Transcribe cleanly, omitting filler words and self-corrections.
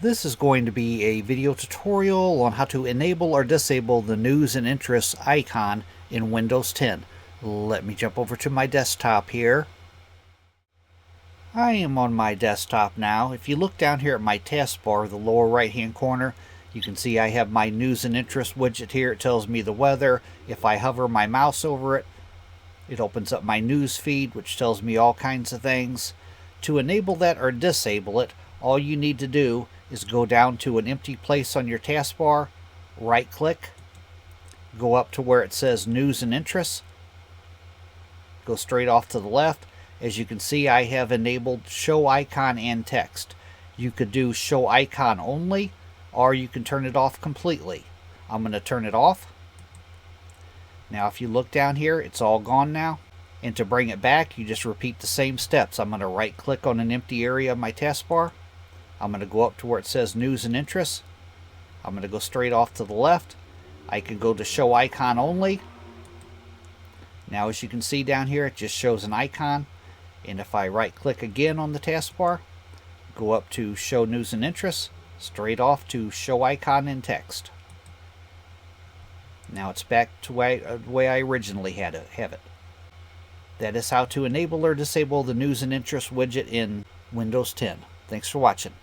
This is going to be a video tutorial on how to enable or disable the news and interests icon in Windows 10. Let me jump over to my desktop here. I am on my desktop now. If you look down here at my taskbar, the lower right hand corner, you can see I have my news and interest widget here. It tells me the weather. If I hover my mouse over it, it opens up my news feed, which tells me all kinds of things. To enable that or disable it, all you need to do is go down to an empty place on your taskbar, right click, go up to where it says news and interests, go straight off to the left. As you can see, I have enabled show icon and text. You could do show icon only, or you can turn it off completely. I'm going to turn it off. Now if you look down here, it's all gone now. And to bring it back, you just repeat the same steps. I'm going to right click on an empty area of my taskbar. I'm going to go up to where it says news and interests. I'm going to go straight off to the left. I can go to show icon only. Now as you can see down here, it just shows an icon. And if I right click again on the taskbar, go up to show news and interests, straight off to show icon and text. Now it's back to the way I originally had it, have it. That is how to enable or disable the news and interest widget in Windows 10. Thanks for watching.